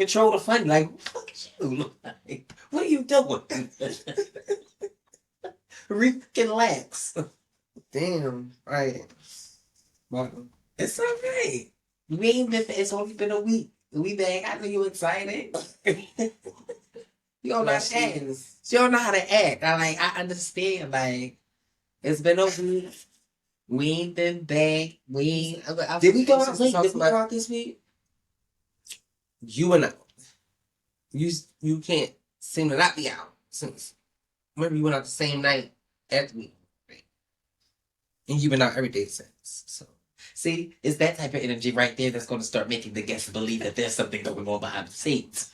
control the fun. Like, what the fuck is you? Like, what are you doing? Relax. Damn. Right. Well, it's all right. We ain't been. It's only been a week. We back. I know you excited. You don't know how to act. She don't know how to act. I understand. Like, it's been a week. We ain't been back. Did we go out? Wait, did we go out this week? You and I. You can't seem to not be out since. Remember, you went out the same night after me. Right? And you've been out every day since. So. See, it's that type of energy right there that's going to start making the guests believe that there's something going on behind the scenes.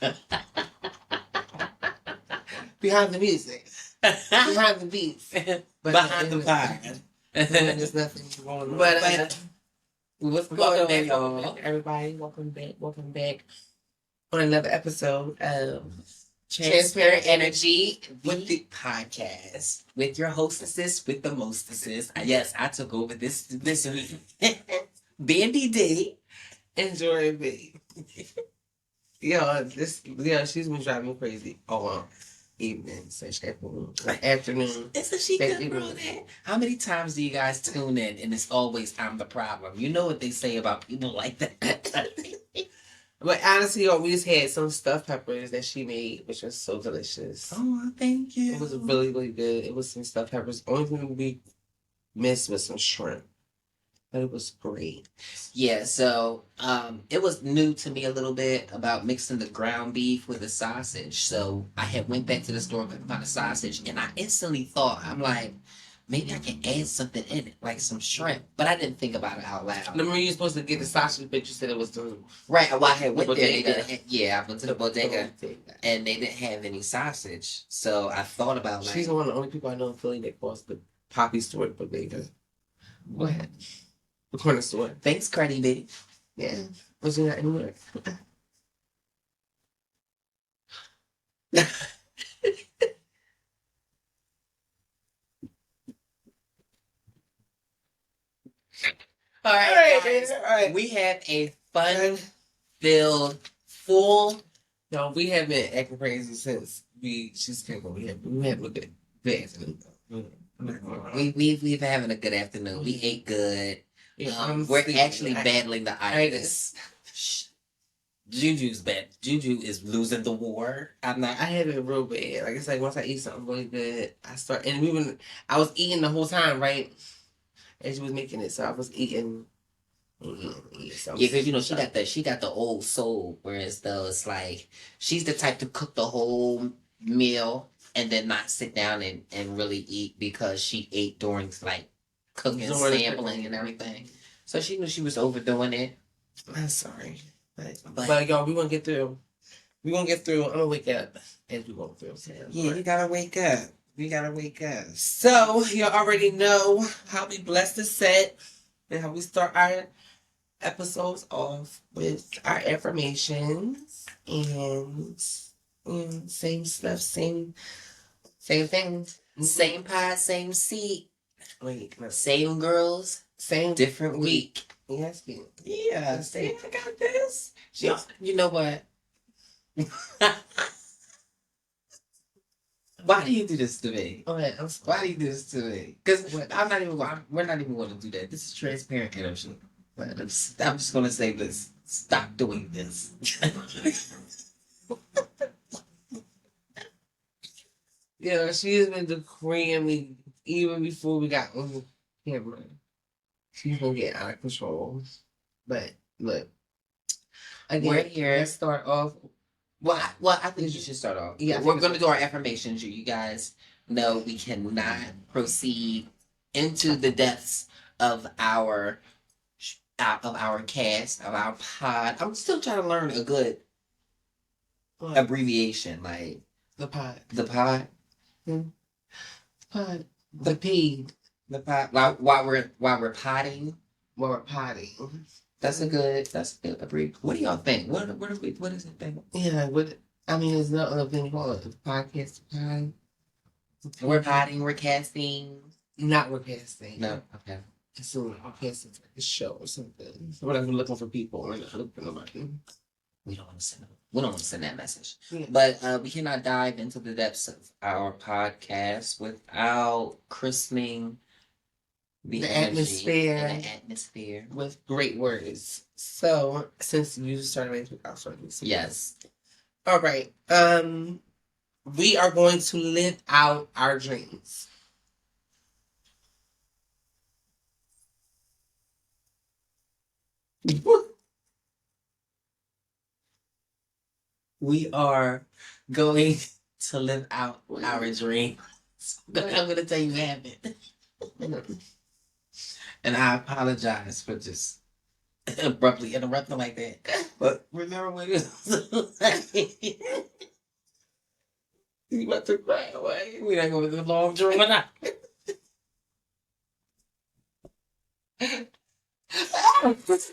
Behind the music. Behind the beats. Behind the pod. There's nothing going on. But what's going on, everybody? Welcome back on another episode of Transparent Energy with the podcast with your hostesses with the Mostesses. Yes, I took over this Bandy D. Enjoy me. She's been driving me crazy all evening, afternoon. It's a she good girl there. How many times do you guys tune in and it's always I'm the problem? You know what they say about people like that. But honestly, we just had some stuffed peppers that she made, which was so delicious. Oh, thank you. It was really, really good. It was some stuffed peppers. Only thing we missed was some shrimp. But it was great. Yeah, so it was new to me a little bit about mixing the ground beef with the sausage. So I had went back to the store and found a sausage, and I instantly thought, I'm like, maybe I can add something in it, like some shrimp. But I didn't think about it out loud. Remember you were supposed to get the sausage, but you said it was the... Right, well, I had went there. I went to the bodega, and they didn't have any sausage. So I thought about, like... She's one of the only people I know in Philly that calls the Poppy store the bodega. Go ahead. The corner store. Thanks, Cardi B. Yeah. Was you not anywhere? All right, guys. All right. We have a fun-filled, full... No, we have been acting crazy since she's came over here. We have a good afternoon. We've having a good afternoon. We ate good. Yeah, we're actually battling the itis. Juju's bad. Juju is losing the war. I have it real bad. Like it's like once I eat something really good, I was eating the whole time, right? As she was making it, so I was eating. Yeah, because she got the old soul, whereas though it's like she's the type to cook the whole meal and then not sit down and really eat because she ate during like cooking, sampling, and everything. So she knew she was overdoing it. I'm sorry. But y'all, we're going to get through. I'm going to wake up as we go through. Yeah, you got to wake up. We got to wake up. So, you already know how we bless the set and how we start our episodes off with our affirmations and same stuff, same things. Same pie, same seat. Wait, no. Same girls, same different week. Yes, yeah. See, I got this. You know what? Why do you do this to me? Okay, why do you do this to me? Because we're not even going to do that. This is transparent energy. But I'm just going to say this. Stop doing this. Yeah, she has been decreeing me even before we got on camera. She's gonna get out of control. But look, again, we're here. Let's start off. Well, I think you should start off. Yeah, we're gonna do our affirmations. You guys know we cannot proceed into the depths of our cast, of our pod. I'm still trying to learn a good abbreviation, like the pod. The pod. Pod. The P. The pod. While we're potting. While we're potting. That's a good abbreviation. What do y'all think? What is it think? Yeah, there's no other thing called it. Podcast pod. We're potting, we're casting. Not we're casting. No, okay. So I'm casting for a show or something. So whatever, looking for people. We're not looking for nobody. We don't want to send. We don't want to send that message. Yeah. But we cannot dive into the depths of our podcast without christening the atmosphere and the atmosphere with great words. So, since you started, I'll start with some. Yes. All right. We are going to live out our dreams. We are going to live out our dream. I'm going to tell you haven't. And I apologize for just abruptly interrupting like that. But remember when it was like, you about to cry away? We're not going to the long dream or not. What is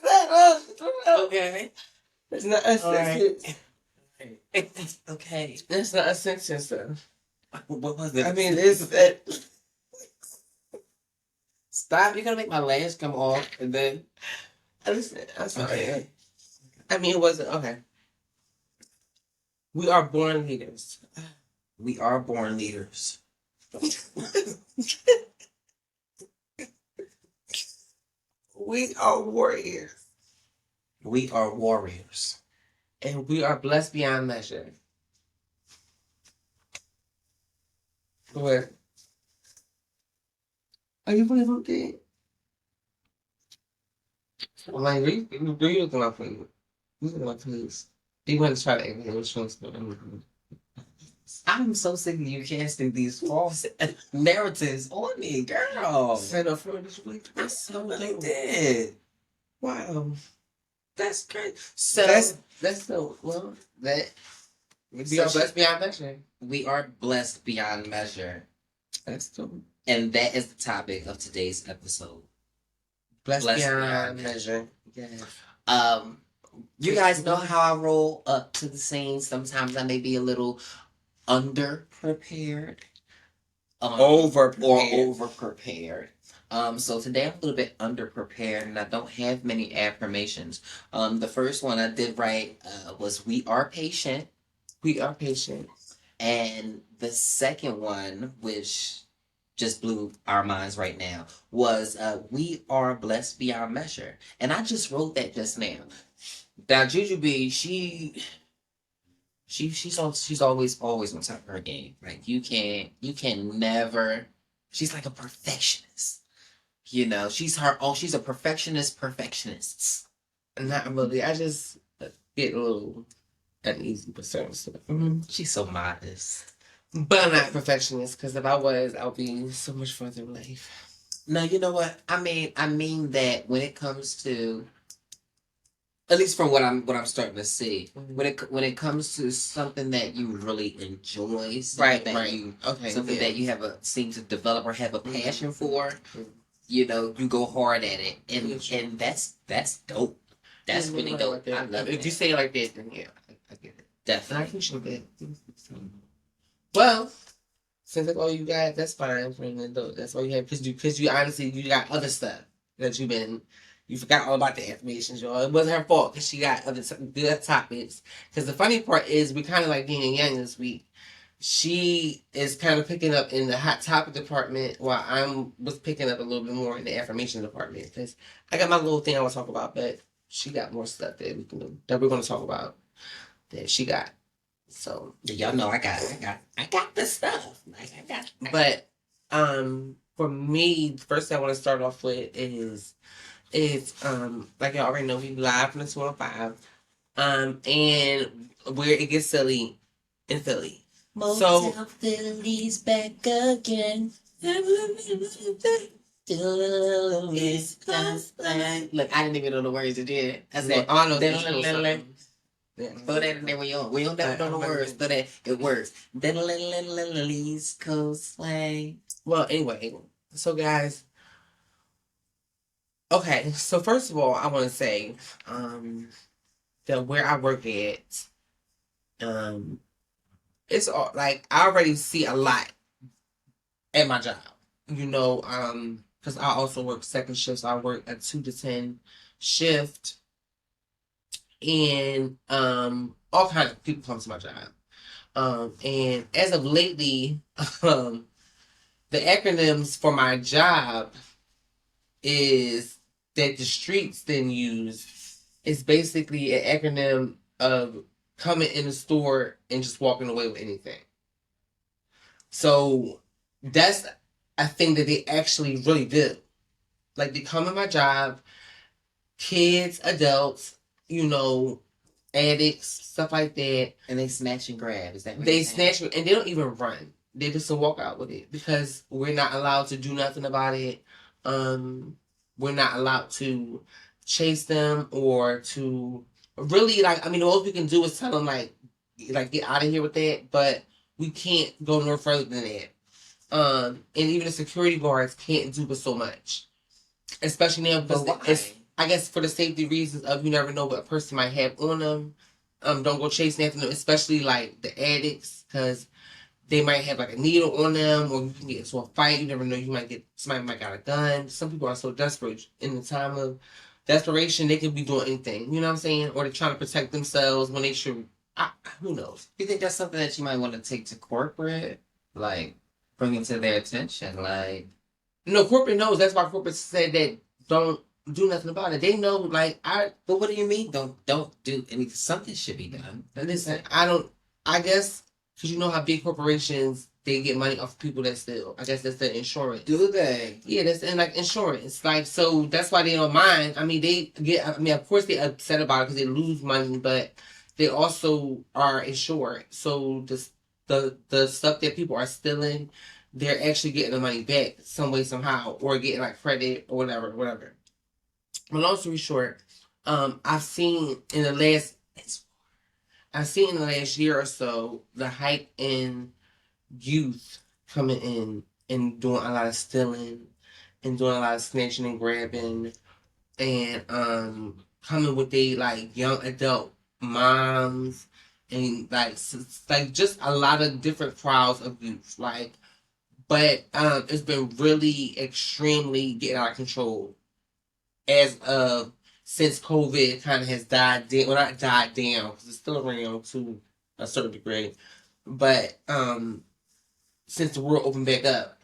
that? Okay. It's not a sentence. Right. Okay. It's not a sentence, though. What was it? I mean, it's that. Stop! You're gonna make my lash come off, and then. I'm sorry. Okay. I mean, it wasn't okay. We are born leaders. We are born leaders. We are warriors. We are warriors. And we are blessed beyond measure. What? Are you putting something? I'm like, do you look at my face? You look at my face. Do you want to try to influence? I'm so sick of you casting these false narratives on me, girl. Set up for this week. That's so they did. Wow. That's great. So that's so well that we So are blessed beyond measure. we are blessed beyond measure. That's true. And that is the topic of today's episode. Blessed beyond beyond measure. Yes. You guys know how I roll up to the scene. Sometimes I may be a little underprepared. Over prepared. So today I'm a little bit underprepared and I don't have many affirmations. The first one I did write was we are patient. We are patient. And the second one, which just blew our minds right now, was we are blessed beyond measure. And I just wrote that just now. Now Jujubee, she's always on top of her game. Like you can never. She's like a perfectionist. You know, she's a perfectionist. Not really. I just get a little uneasy with certain stuff. She's so modest. But I'm not a perfectionist, because if I was, I'll be so much further in life. No, you know what? I mean that when it comes to, at least from what I'm starting to see, when it comes to something that you really enjoy, something that you seem to develop or have a passion for, you know, you go hard at it, and that's dope. That's really dope. I love it. If you say it like that, then yeah, I get it. Definitely. I appreciate that. Well, since that's all you got, that's fine. That's all you have, because you honestly you got other stuff that you forgot all about the affirmations, y'all. It wasn't her fault because she got other good topics. Because the funny part is we kind of like being young this week. She is kind of picking up in the hot topic department while I was picking up a little bit more in the affirmation department. Because I got my little thing I want to talk about, but she got more stuff that we're going to talk about that she got. So y'all know I got the stuff. But for me, the first thing I want to start off with is like y'all already know, we live from the 205. And where it gets silly in Philly. Motel Philly's back again. Look, I didn't even know the words it did. I said, throw that in there when you don't know the words, but it works. East Coast Sway. Well, anyway, so guys, okay, so first of all, I want to say that where I work at, it's all, like, I already see a lot at my job, you know, because I also work second shifts. I work a 2 to 10 shift. and all kinds of people come to my job. And as of lately, the acronyms for my job is that the streets then use is basically an acronym of coming in the store and just walking away with anything. So that's a thing that they actually really do. Like they come in my job, kids, adults, addicts, stuff like that. And they snatch and grab. Is that what they snatch and they don't even run. They just walk out with it because we're not allowed to do nothing about it. We're not allowed to chase them or to really all we can do is tell them like get out of here with that, but we can't go no further than that. And even the security guards can't do but so much, especially now because it's, I guess for the safety reasons of you never know what a person might have on them. Don't go chasing after them, especially like the addicts, because they might have like a needle on them, or you can get into a fight. You never know. Somebody might got a gun. Some people are so desperate in the time of desperation, they could be doing anything. You know what I'm saying? Or they're trying to protect themselves when they should. Who knows? Do you think that's something that you might want to take to corporate? Like, bring it to their attention? Like, no, corporate knows. That's why corporate said that don't do nothing about it. They know, like, But what do you mean? Don't do anything. Something should be done. Listen, I guess, because you know how big corporations, they get money off people that steal. I guess that's the insurance. Do they? Yeah, that's in like insurance. Like, so that's why they don't mind. Of course they're upset about it because they lose money, but they also are insured. So the stuff that people are stealing, they're actually getting the money back some way, somehow, or getting like credit or whatever. But long story short, I've seen in the last year or so the hype in youth coming in and doing a lot of stealing and doing a lot of snatching and grabbing and coming with they like young adult moms and like just a lot of different crowds of youth but it's been really extremely getting out of control as of since COVID kind of has died down. Well, not died down because it's still around to a certain degree, but since the world opened back up,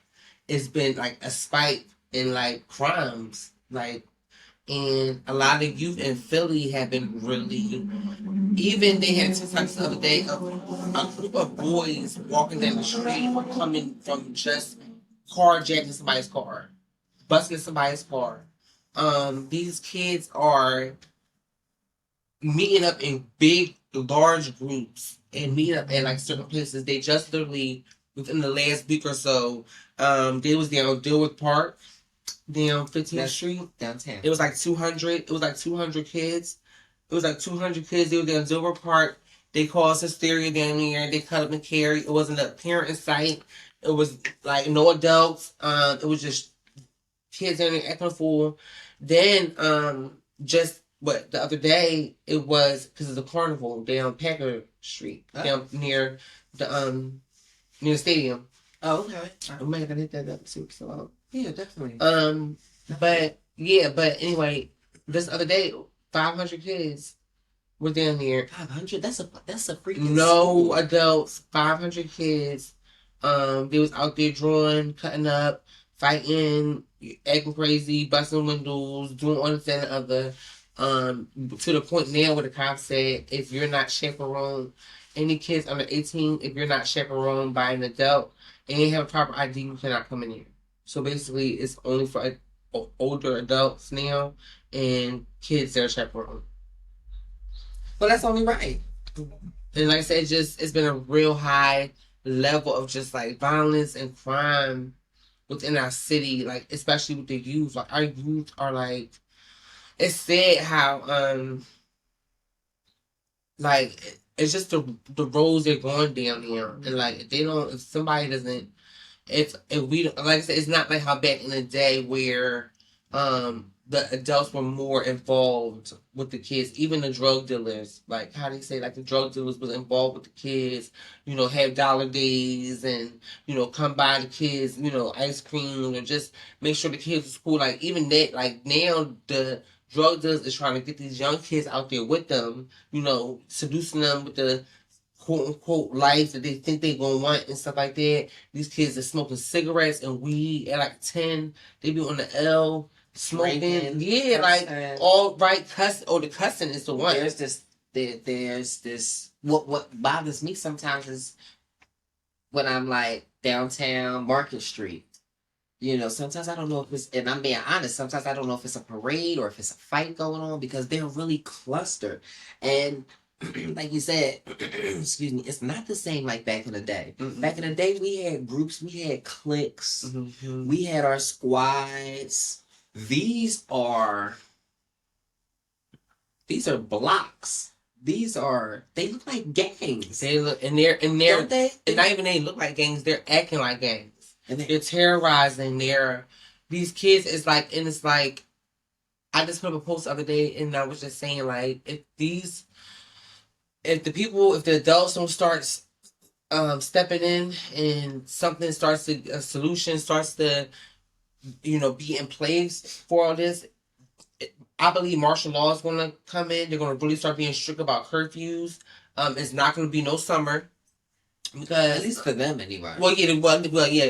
it's been like a spike in like crimes, and a lot of youth in Philly have been really. Even they had TikToks the other day of a group of boys walking down the street coming from just carjacking somebody's car, busting somebody's car. These kids are meeting up in big, large groups and meeting up at like certain places. They just literally within the last week or so, they was down Dilworth Park, down 15th Street, downtown. It was like 200. It was like 200 kids. It was like 200 kids. They were down Dilworth Park. They caused hysteria down there. They cut up and carry. It wasn't a parent in sight. It was like no adults. It was just kids down there acting a fool. Then, just the other day it was because of the carnival down Packer Street, down near the stadium. Oh, okay. I might have to hit that up too. So yeah, definitely. But anyway, this other day, 500 kids were down there. 500. That's a freaking. No adults. 500 kids. They was out there drawing, cutting up, fighting, acting crazy, busting windows, doing all this and the other. To the point now where the cops said if you're not chaperoned, any kids under 18, if you're not chaperoned by an adult and you have a proper ID, you cannot come in here. So basically, it's only for older adults now and kids that are chaperoned. Well, that's only right. And like I said, it's been a real high level of just like violence and crime within our city, like especially with the youth. Like our youth are like, it's sad how like it's just the roads they're going down here, and like if somebody doesn't, if we don't, like I said, it's not like how back in the day where the adults were more involved with the kids, even the drug dealers, like how they say, like the drug dealers was involved with the kids, have dollar days and, come by the kids, ice cream or just make sure the kids are school. Like even that, like now the drug dealers is trying to get these young kids out there with them, seducing them with the quote unquote life that they think they're gonna want and stuff like that. These kids are smoking cigarettes and weed at like 10. They be on the L smoking. Drinking, yeah, cussing. like all right cussing. Oh, the cussing is the one. There's this. What bothers me sometimes is when I'm like downtown Market Street. Sometimes I don't know if it's, and I'm being honest, sometimes I don't know if it's a parade or if it's a fight going on because they're really clustered. And like you said, excuse me, it's not the same like back in the day. Mm-hmm. Back in the day, we had groups, we had cliques, mm-hmm. we had our squads. These are blocks. They look like gangs. They look, and they're, don't they? And not even they look like gangs, they're acting like gangs. And they're terrorizing these kids. It's like, I just put up a post the other day and I was just saying, like, if the adults don't start stepping in and a solution starts to, be in place for all this, I believe martial law is going to come in. They're going to really start being strict about curfews. It's not going to be no summer. Because, at least for them, anyway. Well, yeah,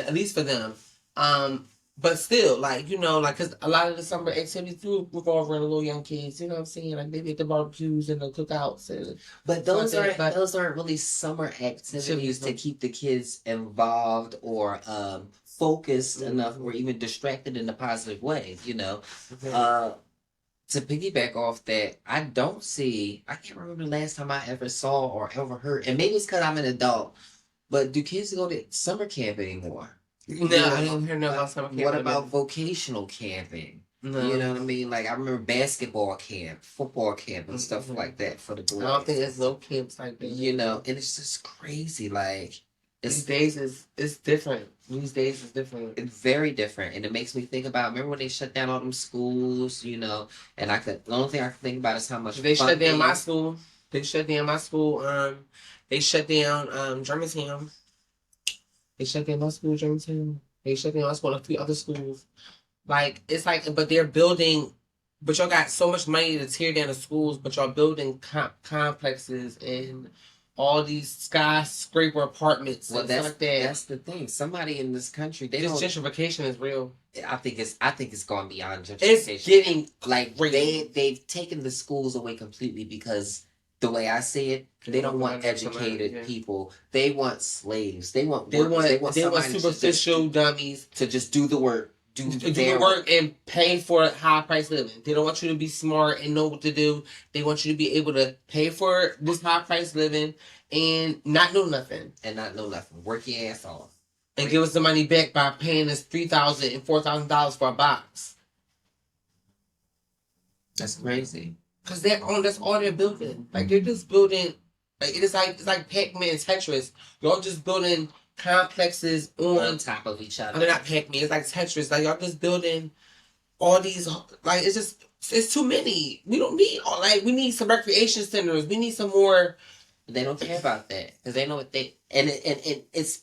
at least for them. But still, because a lot of the summer activities do revolve around little young kids. You know what I'm saying? Like maybe at the barbecues and the cookouts, but those aren't really summer activities to keep the kids involved or focused enough or even distracted in a positive way. To piggyback off that, I can't remember the last time I ever saw or ever heard, and maybe it's because I'm an adult, but do kids go to summer camp anymore? No, I don't hear no about summer camp. What about vocational camping? No. You know what I mean? Like, I remember basketball camp, football camp, and stuff like that for the boys. I don't think there's no camps like that. And it's just crazy. Like, these days it's different. These days it's different. It's very different, and it makes me think about. Remember when they shut down all them schools? And the only thing I can think about is how much they shut down my school. They shut down my school. They shut down Germantown. They shut down my school, Germantown. They shut down my school and a few other schools. Like, it's like, but they're building, but y'all got so much money to tear down the schools, but y'all building complexes and all these skyscraper apartments. Well, that's the thing. Somebody in this country, gentrification is real. I think it's gone beyond gentrification. It's getting like they've taken the schools away completely because the way I see it, they don't want educated people. They want slaves. They want superficial dummies to just do the work. Do the work and pay for high price living. They don't want you to be smart and know what to do. They want you to be able to pay for this high price living and not know nothing. Work your ass off. And give us the money back by paying us $3,000 and $4,000 for a box. That's crazy. Cause that's all they're building. Like they're just building. Like it's like Pac-Man and Tetris. Y'all just building complexes on top of each other. They're not Pac-Man. It's like Tetris. Like y'all just building all these. Like it's too many. We don't need all. Like we need some recreation centers. We need some more. They don't care about that because they know what they and it's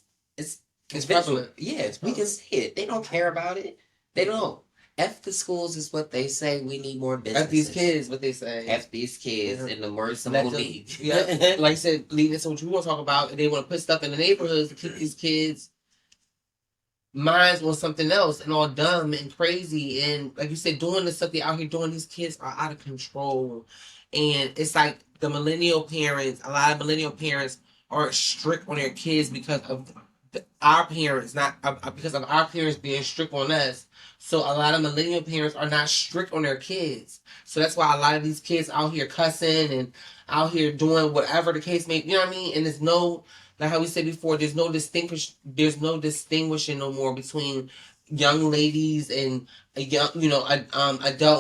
prevalent. Yeah, we can see it. They don't care about it. They don't. F the schools is what they say. We need more business. F these kids, what they say. F these kids, in the words of Monique. Yeah, like I said, leading to what you want to talk about. They want to put stuff in the neighborhoods to keep these kids' minds on something else and all dumb and crazy. And like you said, doing the stuff they out here doing, these kids are out of control. And it's like a lot of millennial parents are strict on their kids because of our parents, because of our parents being strict on us. So a lot of millennial parents are not strict on their kids. So that's why a lot of these kids out here cussing and out here doing whatever the case may be. You know what I mean? And there's no, like how we said before, there's no distinguishing no more between young ladies and adult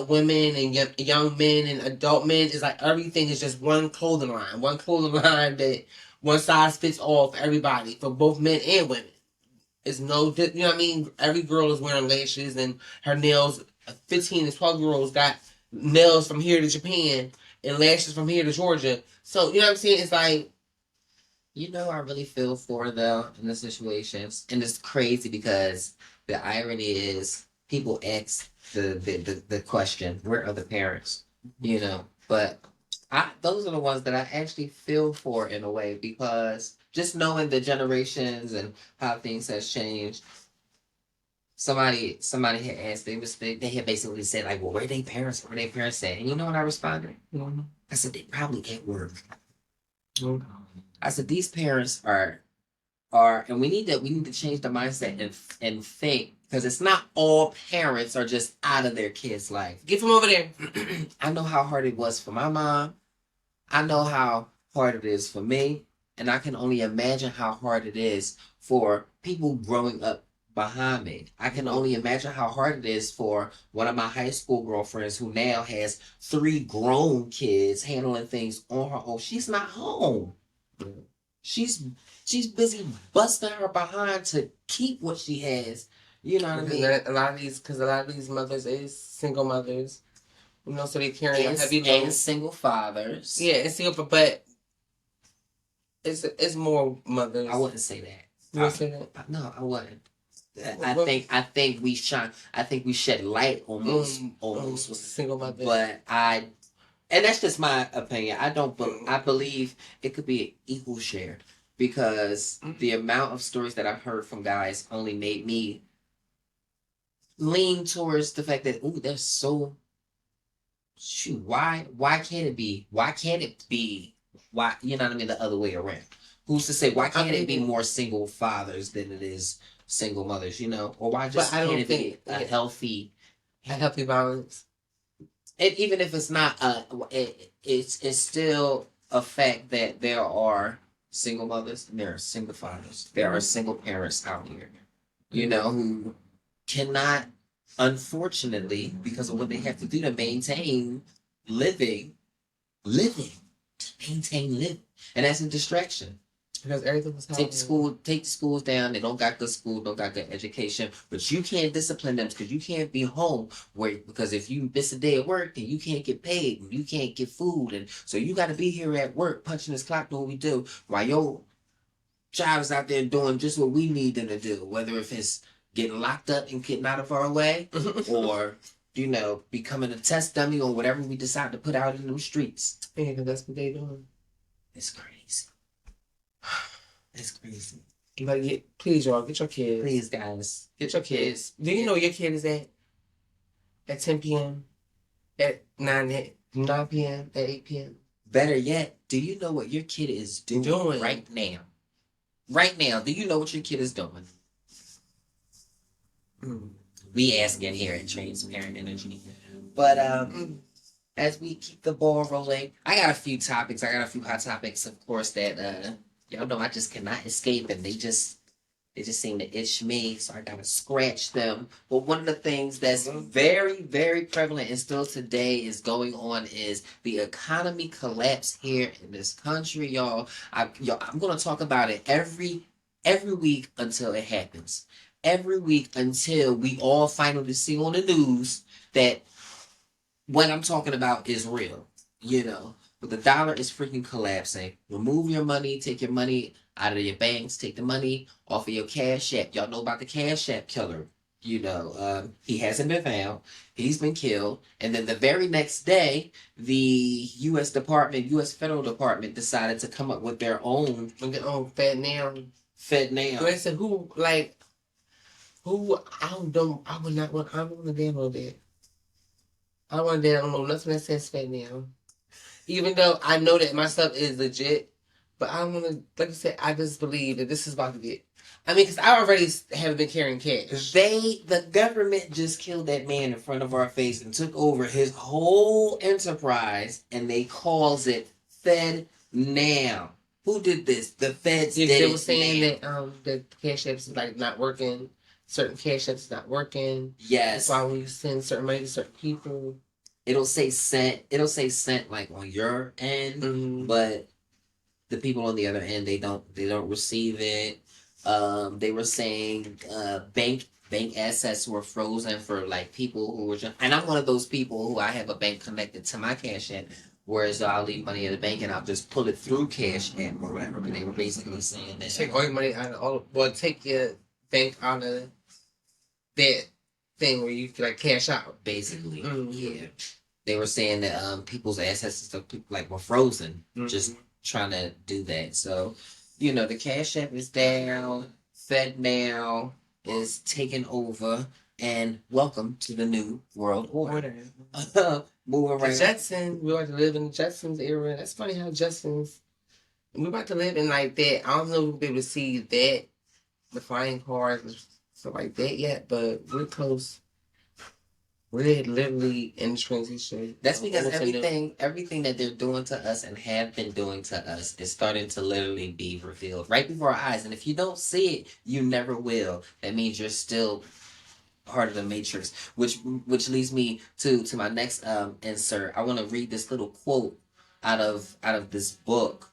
women and young men and adult men. It's like everything is just one clothing line that one size fits all for everybody, for both men and women. It's no, you know what I mean? Every girl is wearing lashes and her nails. 15 and 12-year-olds got nails from here to Japan and lashes from here to Georgia. So, you know what I'm saying? It's like, I really feel for them in the situations. And it's crazy because the irony is people ask the question, where are the parents? You know, but those are the ones that I actually feel for in a way, because just knowing the generations and how things has changed. Somebody had asked, they had basically said like, well, where they parents? Where they parents at? And you know what I responded? Mm-hmm. I said, they probably at work. Mm-hmm. I said, these parents are, and we need to change the mindset and think, because it's not all parents are just out of their kids' life. Get from over there. I know how hard it was for my mom. I know how hard it is for me, and I can only imagine how hard it is for people growing up behind me. I can only imagine how hard it is for one of my high school girlfriends who now has 3 grown kids handling things on her own. She's not home. She's busy busting her behind to keep what she has. You know what I mean? A lot of these mothers is single mothers. You know, so they carry a heavy load. And single fathers. Yeah, and single, but it's more mothers. I wouldn't say that. You wouldn't say that? No, I wouldn't. I think we shine. I think we shed light on most with single mothers. But and that's just my opinion. I believe it could be an equal share, because the amount of stories that I've heard from guys only made me lean towards the fact that they're so. Shoot, why can't it be? Why can't it be? Why, you know what I mean? The other way around. Who's to say why can't it be more single fathers than it is single mothers? You know, or why just can't it be a healthy balance? And even if it's not, it's still a fact that there are single mothers and there are single fathers. There are single parents out here, you know, who cannot, unfortunately, because of what they have to do to maintain living, and that's a distraction. Because everything was take schools down. They don't got good school, don't got good education, but you can't discipline them because you can't be home because if you miss a day of work, then you can't get paid and you can't get food, and so you got to be here at work punching this clock doing what we do while your child is out there doing just what we need them to do, whether if it's getting locked up and getting out of our way, or, you know, becoming a test dummy or whatever we decide to put out in them streets. Yeah, because that's what they doing. It's crazy. It's crazy. But please, y'all, get your kids. Please, guys. Get your kids. Do you know where your kid is at 10 p.m., at 9 p.m., at 8 p.m.? Better yet, do you know what your kid is doing right now? Right now, do you know what your kid is doing? We asking here at Transparent Energy. But as we keep the ball rolling, I got a few topics. I got a few hot topics, of course, that y'all know I just cannot escape, and they just seem to itch me, so I gotta scratch them. But one of the things that's very, very prevalent and still today is going on is the economy collapse here in this country, y'all. I'm gonna talk about it every week until it happens. Every week until we all finally see on the news that what I'm talking about is real, you know. But the dollar is freaking collapsing. Remove your money, take your money out of your banks, take the money off of your Cash App. Y'all know about the Cash App killer. You know, he hasn't been found. He's been killed. And then the very next day, the U.S. Federal Department decided to come up with their own FedNow. I said, I would not want to download that. I don't want to download nothing that says FedNow. Even though I know that my stuff is legit, but I don't want to, like I said, I just believe that this is about to get, because I already have been carrying cash. The government just killed that man in front of our face and took over his whole enterprise, and they calls it FedNow. Who did this? The feds did it. They were saying that Cash Apps is not working. Certain Cash Apps is not working. Yes. That's why when you send certain money to certain people, it'll say sent like on your end, but the people on the other end they don't receive it. They were saying bank assets were frozen for like people who were and I'm one of those people who I have a bank connected to my Cash App, whereas I'll leave money in the bank and I'll just pull it through Cash App or whatever. But they were basically saying that take all your money out of take your bank out of that thing where you can like cash out. basically. Mhm. Yeah. They were saying that people's ancestors of people like were frozen, just trying to do that. So, you know, the Cash App is down, Fed now is taking over, and welcome to the new world order. Moving The right. Jetsons, we about to live in the Jetsons era. That's funny how Jetsons. We're about to live in like that. I don't know if we'll be able to see that, the flying cars and stuff like that yet, but we're close. We're literally in transition. That's because everything that they're doing to us and have been doing to us is starting to literally be revealed right before our eyes. And if you don't see it, you never will. That means you're still part of the matrix. Which leads me to my next insert. I want to read this little quote out of this book,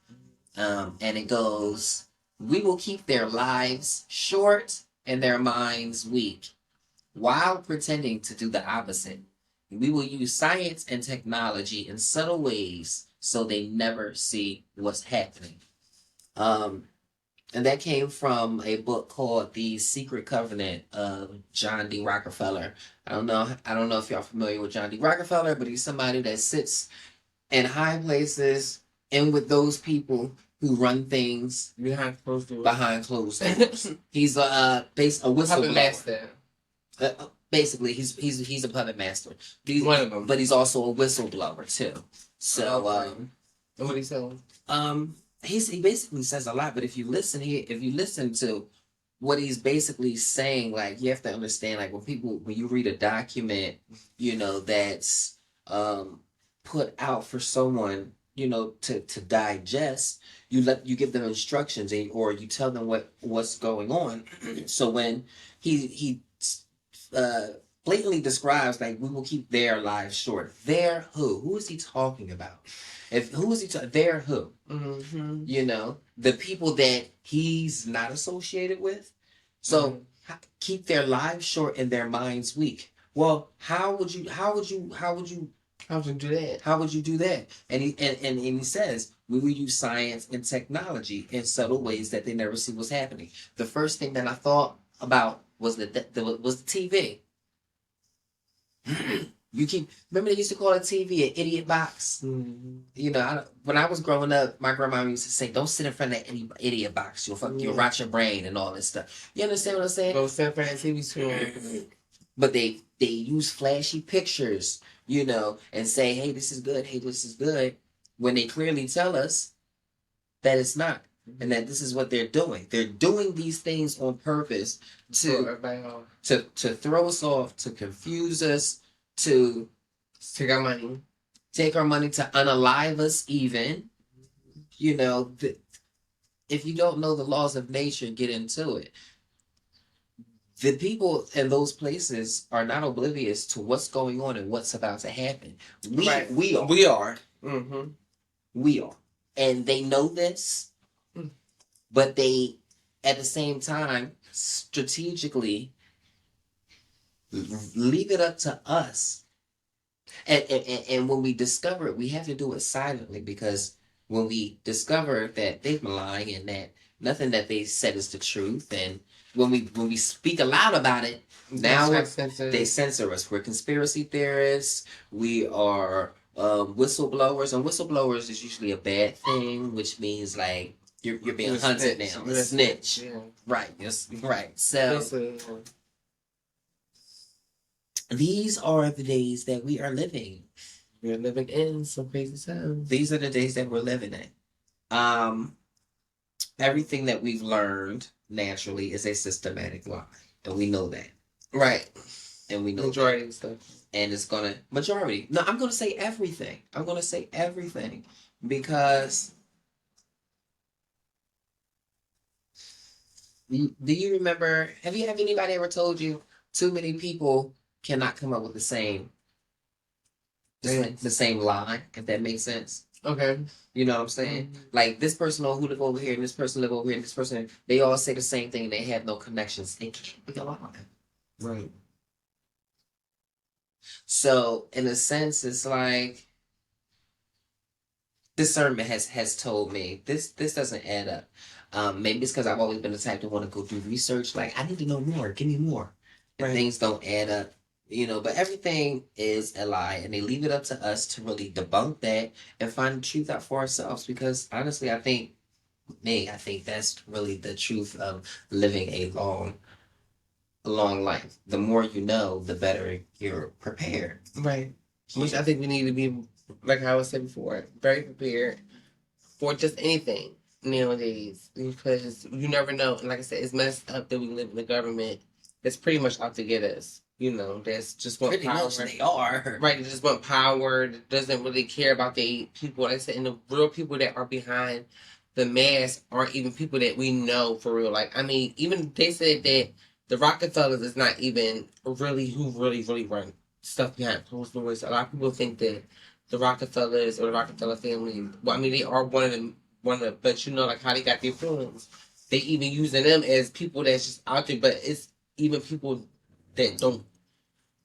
and it goes, "We will keep their lives short and their minds weak, while pretending to do the opposite. We will use science and technology in subtle ways so they never see what's happening." And that came from a book called The Secret Covenant of John D. Rockefeller. I don't know if y'all familiar with John D. Rockefeller, but he's somebody that sits in high places and with those people who run things behind closed doors. He's a whistleblower. Master. Basically, he's a puppet master. One of them, but he's also a whistleblower too. So, and what he selling? He basically says a lot. But if you listen to what he's basically saying, like, you have to understand, like, when you read a document, you know, that's put out for someone, you know, to digest, you give them instructions, or you tell them what's going on. So when he blatantly describes, like, we will keep their lives short. Their who? Who is he talking about? Their who? Mm-hmm. You know, the people that he's not associated with. So keep their lives short and their minds weak. Well, how would you do that? How would you do that? And he says, we will use science and technology in subtle ways that they never see what's happening. The first thing that I thought about was the TV. Remember they used to call a TV an idiot box? Mm-hmm. You know, when I was growing up, my grandma used to say, "Don't sit in front of that idiot box. You'll rot your brain and all this stuff." You understand what I'm saying? Don't sit in front of that TV screen. But they use flashy pictures, you know, and say, "Hey, this is good. Hey, this is good," when they clearly tell us that it's not. And that this is what they're doing. They're doing these things on purpose to throw us off, to confuse us, to take our money, to unalive us even. You know, if you don't know the laws of nature, get into it. The people in those places are not oblivious to what's going on and what's about to happen. We are. Mm-hmm. We are. And they know this. But they, at the same time, strategically leave it up to us. And when we discover it, we have to do it silently, because when we discover that they've been lying and that nothing that they said is the truth, and when we speak aloud about it, now they censor us. We're conspiracy theorists. We are whistleblowers, and whistleblowers is usually a bad thing, which means like you're being hunted now. A snitch. Yeah. Right. Yes. Right. So these are the days that we are living. We're living in some crazy times. These are the days that we're living in. Everything that we've learned naturally is a systematic lie, and we know that. Right. And we know majority of stuff. And it's majority. No, I'm gonna say everything. Because do you remember? Have anybody ever told you too many people cannot come up with the same lie? If that makes sense. Okay. You know what I'm saying? Mm-hmm. Like, this person who live over here, and this person live over here, and this person, they all say the same thing, and they have no connections. They can't be a lie. Right. So, in a sense, it's like discernment has told me this doesn't add up. Maybe it's because I've always been the type to want to go do research. Like, I need to know more. Give me more. And things don't add up. But everything is a lie, and they leave it up to us to really debunk that and find the truth out for ourselves. Because honestly, I think that's really the truth of living a long life. The more you know, the better you're prepared. Right. Which I think we need to be, like I was saying before, very prepared for just anything nowadays, because you never know. And like I said, it's messed up that we live in a government that's pretty much out to get us. That's just want Pretty power. much they are. Right, they just want power. Doesn't really care about the people. Like I said, and the real people that are behind the mask aren't even people that we know for real. Like, I mean, even they said that the Rockefellers is not even really who really run stuff behind closed doors. A lot of people think that the Rockefellers or the Rockefeller family, well, I mean, they are one of the, but like how they got their influence. They even using them as people that's just out there, but it's even people that they don't,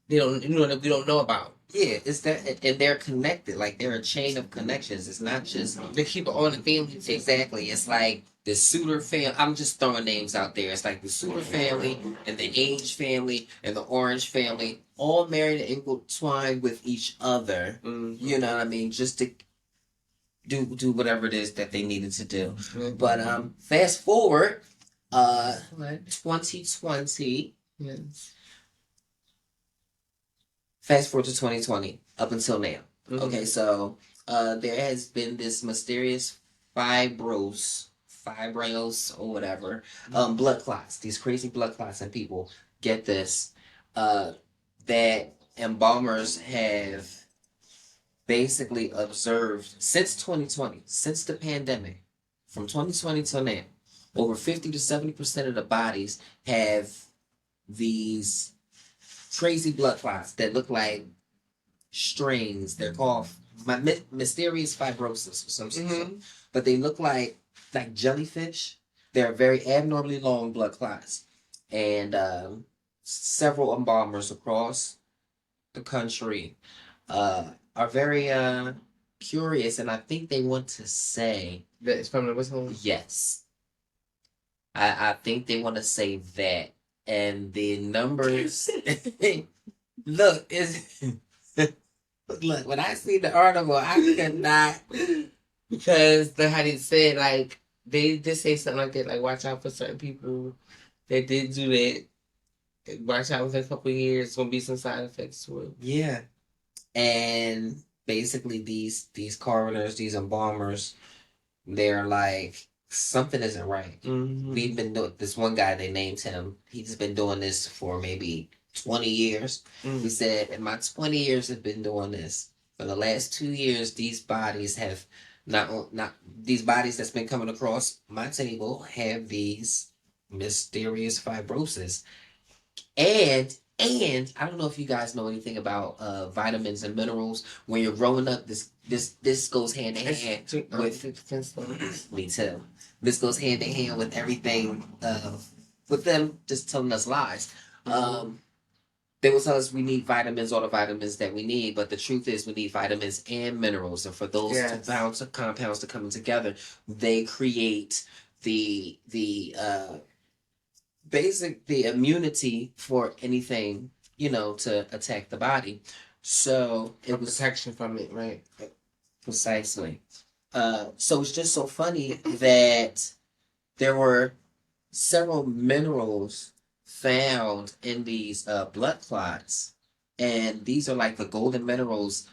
that we don't know about. Yeah, it's that, and they're connected. Like they're a chain of connections. It's not just They keep it on the family. exactly. It's like the Suter family. I'm just throwing names out there. It's like the Suter family and the Age family and the Orange family, all married and intertwined with each other. Mm-hmm. You know what I mean? Just to do whatever it is that they needed to do. Mm-hmm. But fast forward, 2020. Yes. Fast forward to 2020 up until now. Mm-hmm. Okay, so there has been this mysterious fibrose or whatever, blood clots. These crazy blood clots in people. Get this, that embalmers have basically observed since 2020, since the pandemic, from 2020 till now, over 50 to 70% of the bodies have these crazy blood clots that look like strings. They're called mysterious fibrosis or something. Mm-hmm. But they look like jellyfish. They're very abnormally long blood clots. And several embalmers across the country are very curious, and I think they want to say that it's from the whistle. Yes. I think they want to say that. And the numbers look look, when I see the article, I could not, because how they said, like, they did say something like that, like, watch out for certain people that did do that. Watch out, within a couple of years, it's gonna be some side effects to it. Yeah. And basically these coroners, these embalmers, they're like, something isn't right. Mm-hmm. We've been doing this. One guy, they named him. He's been doing this for maybe 20 years. Mm-hmm. He said, in my 20 years have been doing this. For the last 2 years, these bodies have not these bodies that's been coming across my table have these mysterious fibrosis. And I don't know if you guys know anything about vitamins and minerals. When you're growing up, this goes hand in hand with me too. This goes hand in hand with everything, with them just telling us lies. They will tell us we need vitamins, all the vitamins that we need, but the truth is we need vitamins and minerals. And for those compounds to come together, they create the immunity for anything, to attack the body. So it was protection from it, right? Precisely. So it's just so funny that there were several minerals found in these blood clots, and these are like the golden minerals.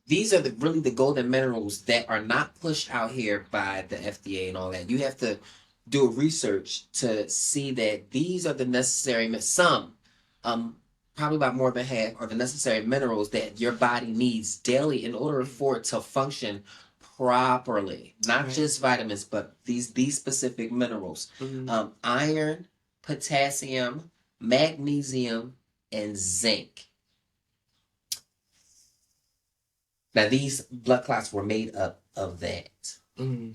These are really the golden minerals that are not pushed out here by the FDA and all that. You have to do research to see that these are the necessary, probably about more than half, are the necessary minerals that your body needs daily in order for it to function properly. Not just vitamins, but these specific minerals. Mm-hmm. Iron, potassium, magnesium, and zinc. Now, these blood clots were made up of that. Mm-hmm.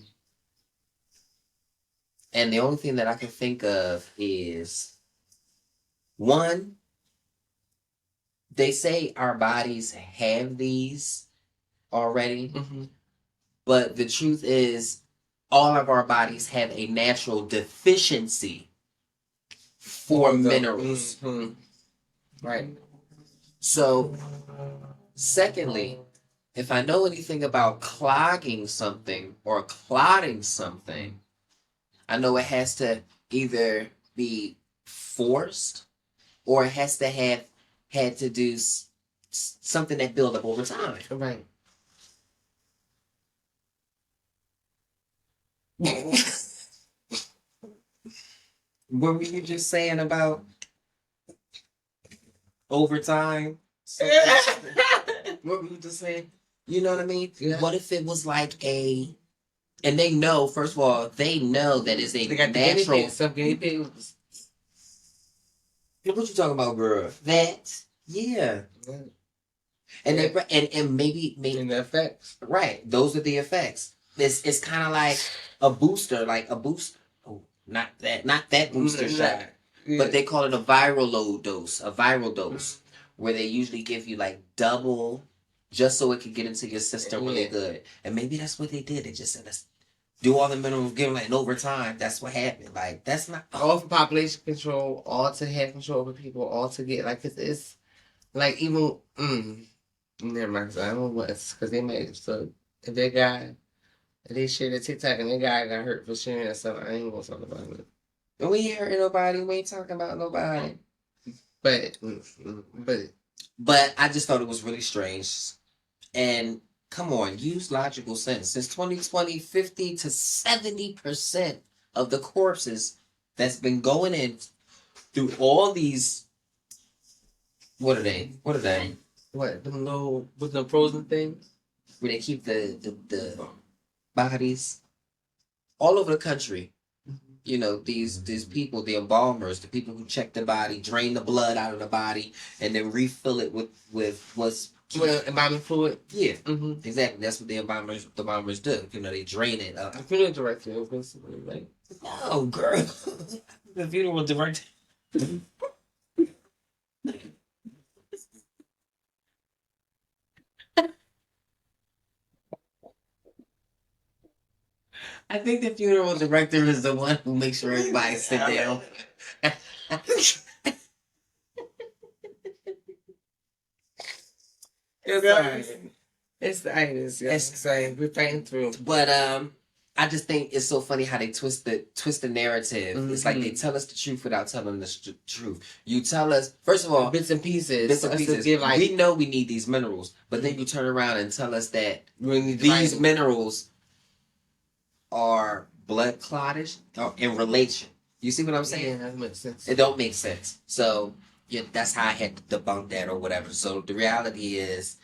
And the only thing that I can think of is, one, they say our bodies have these already, mm-hmm. but the truth is all of our bodies have a natural deficiency for minerals. Mm-hmm. Right. So, secondly, if I know anything about clogging something or clotting something, I know it has to either be forced or it has to have had to do something that build up over time. Right. What were you just saying about overtime? What were you just saying? You know what I mean? Yeah. What if it was like a, and they know, first of all, they know that it's a They got natural. some guinea pigs. What you talking about, girl? That, yeah. And Yeah. and maybe And the effects. right. Those are the effects. It's kind of like a booster, Oh, not that booster shot. Yeah. But they call it a viral load dose, a viral dose, where they usually give you like double, just so it can get into your system really good. And maybe that's what they did. They just said, let's do all the minerals, give them like, and over time, that's what happened. Like, that's not all for population control, all to have control over people, all to get like it's like even never mind. I don't know what's because they made so if that guy if they shared a TikTok and that guy got hurt for sharing that stuff, I ain't gonna talk about it. We ain't hurting nobody. We ain't talking about nobody. But I just thought it was really strange. And come on, use logical sense. Since 2020, 50 to 70% of the corpses that's been going in through all these. What are they? What the little with the frozen things where they keep the bodies all over the country. You know, these people, the embalmers, the people who check the body, drain the blood out of the body, and then refill it with what's embalming fluid. Yeah, exactly. That's what the embalmers do. You know, they drain it up. The funeral director, right? No, girl. The funeral director. I think the funeral director is the one who makes sure everybody sit down. It's the itis. Yeah. It's saying we're fighting through. But I just think it's so funny how they twist the narrative. Mm-hmm. It's like they tell us the truth without telling us the truth. You tell us, first of all, bits and pieces. We know we need these minerals, but then you turn around and tell us that these minerals are blood clottage or in relation. You see what I'm saying? Yeah, that makes sense. It don't make sense. So yeah, that's how I had to debunk that or whatever. So the reality is,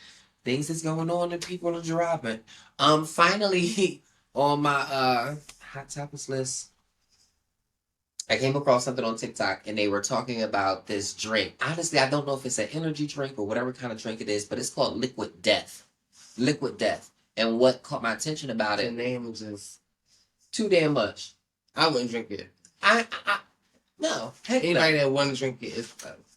things that's going on and people are dropping. Finally, on my hot topics list, I came across something on TikTok and they were talking about this drink. Honestly, I don't know if it's an energy drink or whatever kind of drink it is, but it's called Liquid Death. Liquid Death. And what caught my attention about it? The name is just too damn much. I wouldn't drink it. No. Anybody that wouldn't drink it is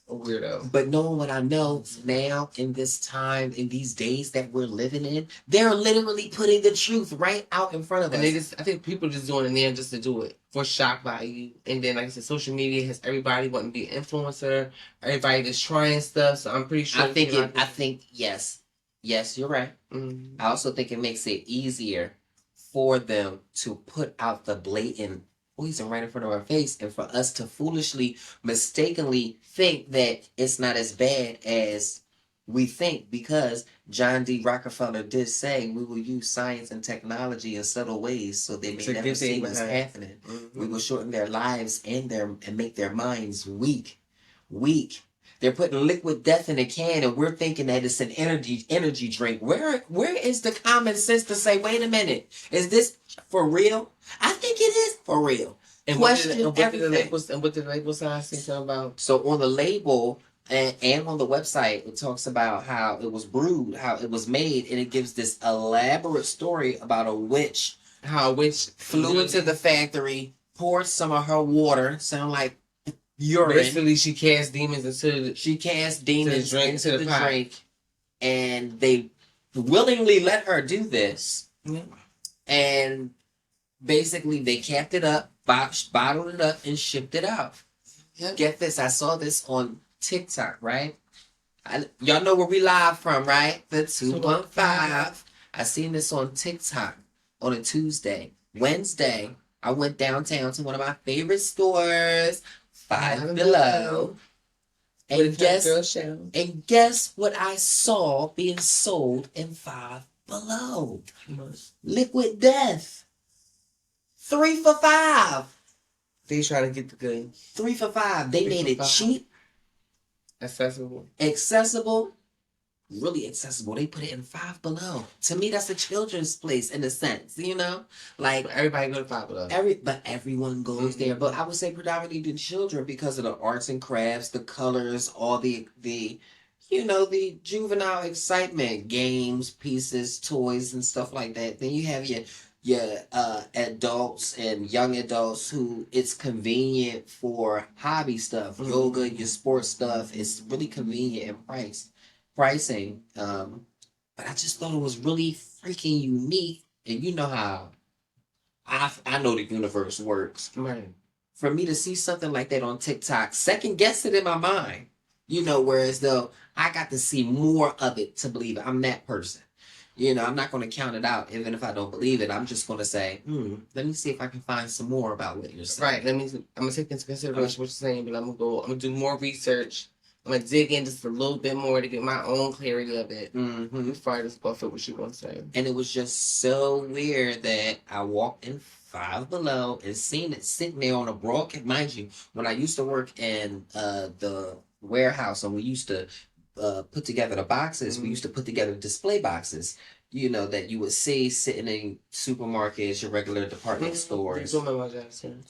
a weirdo. But knowing what I know now, in this time, in these days that we're living in, they're literally putting the truth right out in front of us. I think people just doing it there just to do it for shock value. And then, like I said, social media has everybody wanting to be an influencer. Everybody just trying stuff. So I'm pretty sure. I think yes, you're right. Mm-hmm. I also think it makes it easier for them to put out the blatant poison right in front of our face, and for us to foolishly, mistakenly think that it's not as bad as we think, because John D. Rockefeller did say we will use science and technology in subtle ways so they may never see what's happening. Mm-hmm. We will shorten their lives and make their minds weak. They're putting liquid death in a can, and we're thinking that it's an energy drink. Where is the common sense to say, wait a minute, is this for real? I think it is for real. And question everything. What did the label sign say something about? So on the label and on the website, it talks about how it was brewed, how it was made, and it gives this elaborate story about a witch. How a witch flew into the factory, poured some of her water, sound like urine. Basically, she cast demons into the drink, and they willingly let her do this. Mm-hmm. And basically, they capped it up, bottled it up, and shipped it out. Yep. Get this, I saw this on TikTok, right? Y'all know where we live from, right? The 215. I seen this on TikTok on a Tuesday. Wednesday, I went downtown to one of my favorite stores, Five Below. And guess what I saw being sold in Five Below? Liquid Death. 3 for $5. They try to get the good. 3 for $5. They made it cheap. Accessible. Really accessible. They put it in Five Below. To me, that's a children's place in a sense, you know? Like everybody go to Five Below. But everyone goes there. But I would say predominantly the children because of the arts and crafts, the colors, all the you know, the juvenile excitement, games, pieces, toys, and stuff like that. Then you have your adults and young adults who it's convenient for hobby stuff, yoga, your sports stuff. It's really convenient in pricing. But I just thought it was really freaking unique. And you know how I know the universe works. Right. For me to see something like that on TikTok, second guess it in my mind. You know, whereas though I got to see more of it to believe it. I'm that person. You know, I'm not going to count it out, even if I don't believe it. I'm just going to say, let me see if I can find some more about what you're saying. Right. I'm going to take into consideration what you're saying, but I'm going to do more research. I'm going to dig in just a little bit more to get my own clarity of it. Before I just buff it what you're going to say. And it was just so weird that I walked in Five Below and seen it sitting there on a broadcast. Mind you, when I used to work in the warehouse and we used to put together the boxes, we used to put together display boxes, you know, that you would see sitting in supermarkets, your regular department stores.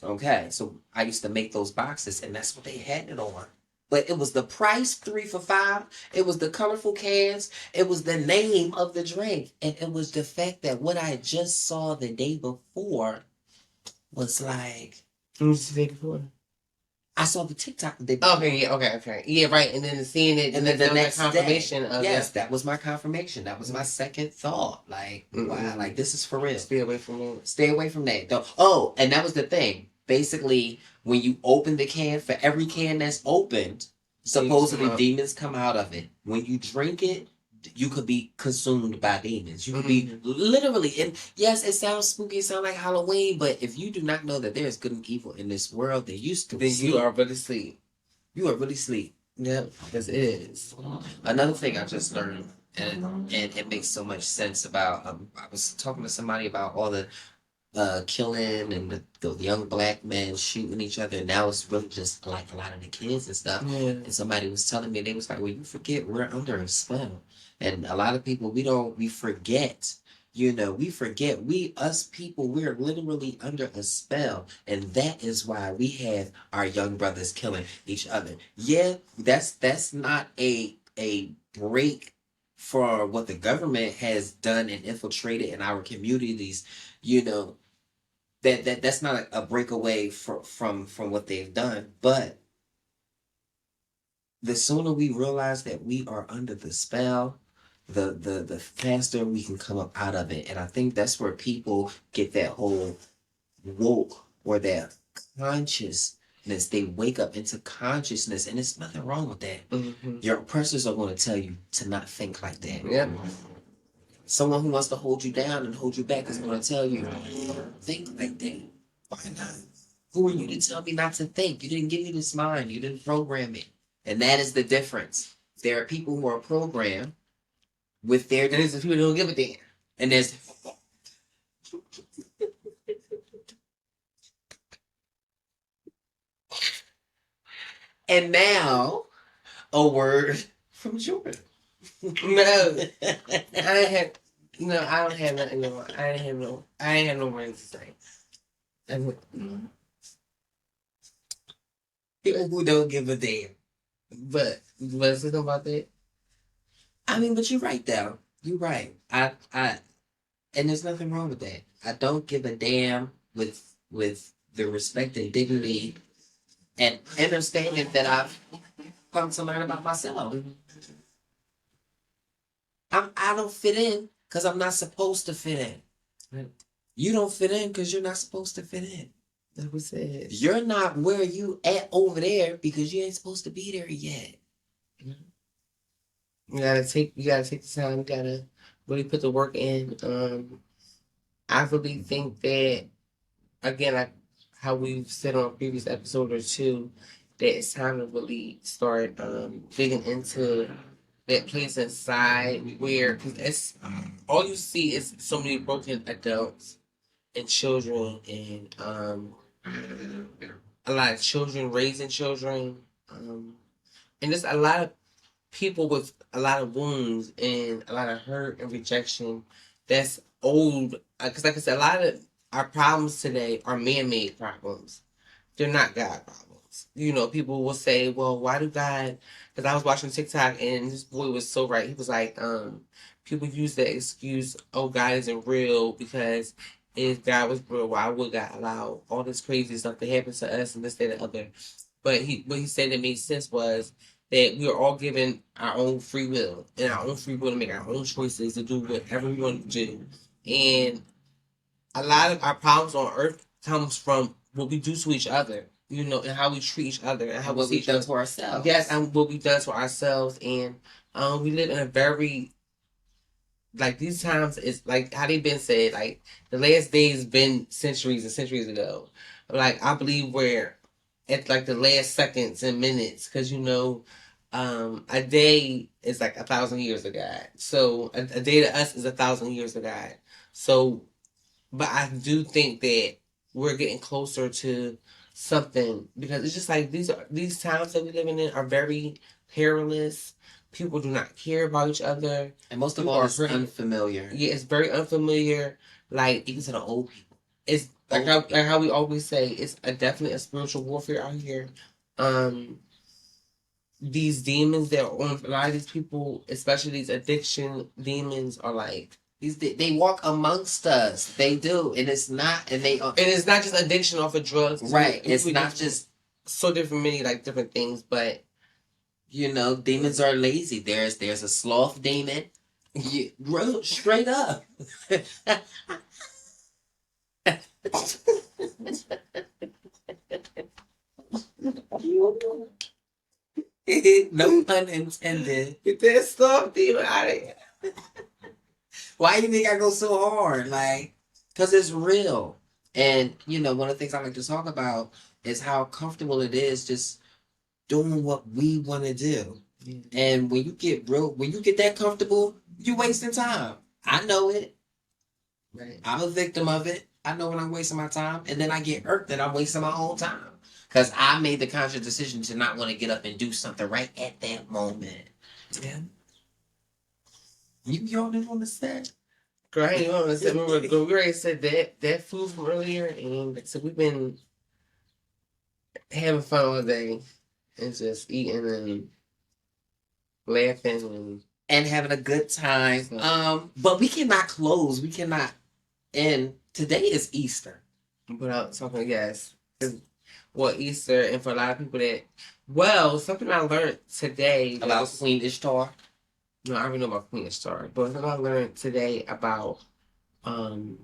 Okay, so I used to make those boxes and that's what they had it on. But it was the price, 3 for $5. It was the colorful cans. It was the name of the drink. And it was the fact that what I just saw the day before was like... What was the day before? I saw the TikTok the day before. Okay. Yeah, right. And then seeing it, and then the next confirmation day, of yes, that was my confirmation. That was my second thought. Like, wow, like this is for real. Stay away from that. Stay away from that. Oh, and that was the thing. Basically, when you open the can, for every can that's opened, supposedly demons come out of it. When you drink it, you could be consumed by demons. You could be literally, and yes, it sounds spooky, it sounds like Halloween, but if you do not know that there's good and evil in this world, then you are really asleep. You are really asleep. Yeah, because it is. Another thing I just learned, and it makes so much sense about, I was talking to somebody about all the killing and the young black men shooting each other. Now it's really just like a lot of the kids and stuff. Yeah. And somebody was telling me, they was like, well, you forget we're under a spell. And a lot of people, we forget. You know, we forget. Us people, we're literally under a spell. And that is why we have our young brothers killing each other. Yeah, that's not a break for what the government has done and infiltrated in our communities. You know, that's not a breakaway from what they've done. But the sooner we realize that we are under the spell, the faster we can come up out of it. And I think that's where people get that whole woke or that consciousness. They wake up into consciousness, and there's nothing wrong with that. Your oppressors are going to tell you to not think like that. Yeah. Someone who wants to hold you down and hold you back is going to tell you, think like that. Why not? Who are you to tell me not to think? You didn't give me this mind. You didn't program me. And that is the difference. There are people who are programmed with their... And there's people who don't give a damn. And there's... And now, a word from Jordan. No, I don't have nothing. I ain't have no words to say. People who don't give a damn. But let's think about that. I mean, but you're right, though. You're right. And there's nothing wrong with that. I don't give a damn with the respect and dignity and understanding that I've come to learn about myself. I don't fit in because I'm not supposed to fit in. Right. You don't fit in because you're not supposed to fit in. That was it. You're not where you at over there because you ain't supposed to be there yet. You gotta take the time. You gotta really put the work in. I really think that, again, like how we've said on a previous episode or two, that it's time to really start digging into that place inside where, cause it's all you see is so many broken adults and children, and a lot of children raising children, and just a lot of people with a lot of wounds and a lot of hurt and rejection. That's old, because like I said, a lot of our problems today are man-made problems. They're not God problems. You know, people will say, well, why do God, because I was watching TikTok and this boy was so right. He was like, people use the excuse, oh, God isn't real, because if God was real, why would God allow all this crazy stuff to happen to us and this, that, and the other? But what he said that made sense was that we are all given our own free will, and our own free will to make our own choices, to do whatever we want to do. And a lot of our problems on earth comes from what we do to each other, you know, and how we treat each other, and how what we we've done to ourselves. Yes, and what we've done to ourselves. And we live in a very, like, these times, it's like how they've been said, like the last days been centuries and centuries ago. Like, I believe we're at like the last seconds and minutes, because you know, a day is like 1,000 years of God. So a day to us is 1,000 years of God. So, but I do think that we're getting closer to something, because it's just like these times that we're living in are very perilous. People do not care about each other, and most of all, it's unfamiliar. Yeah, it's very unfamiliar. Like, even to the old people, it's like how we always say, it's definitely a spiritual warfare out here. These demons that are on a lot of these people, especially these addiction demons, are like, they walk amongst us. They do, and it's not, and it's not just addiction off of drugs, right? It's not just so different, many like different things, but you know, demons are lazy. There's a sloth demon, straight up. No pun intended. Get that sloth demon out of here. Why do you think I go so hard? Like, because it's real. And, you know, one of the things I like to talk about is how comfortable it is just doing what we want to do. Mm-hmm. And when you get that comfortable, you're wasting time. I know it. Right. I'm a victim of it. I know when I'm wasting my time. And then I get irked that I'm wasting my own time. Because I made the conscious decision to not want to get up and do something right at that moment. Yeah. You yawning on the set? Girl, I ain't on the set. We already said that food from earlier, and so we've been having fun all day and just eating and laughing and having a good time. But we cannot close. We cannot end. Today is Easter. Without talking, yes. Well, Easter, and for a lot of people something I learned today about Queen Ishtar. No, I already know about Queen Ishtar, but something I learned today about the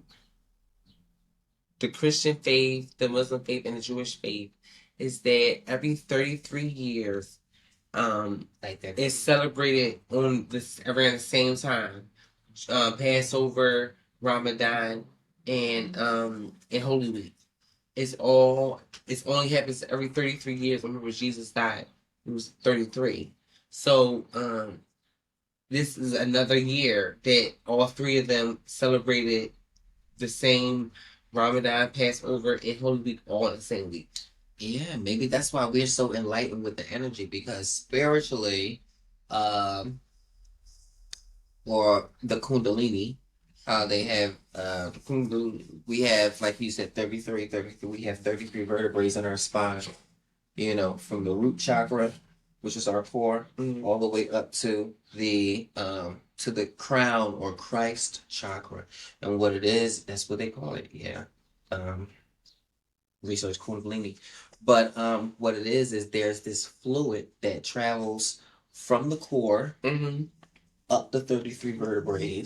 Christian faith, the Muslim faith, and the Jewish faith is that every 33 years, it's celebrated around the same time. Passover, Ramadan, and Holy Week. It only happens every 33 years. I remember Jesus died. He was 33. So this is another year that all three of them celebrated the same Ramadan, Passover, and Holy Week all in the same week. Yeah, maybe that's why we're so enlightened with the energy, because spiritually, or the Kundalini, they have we have, like you said, 33. We have 33 vertebrae in our spine. You know, from the root chakra, which is our core, all the way up to the crown or Christ chakra. And what it is, that's what they call it. Yeah. Research Kundalini. But what it is there's this fluid that travels from the core up the 33 vertebrae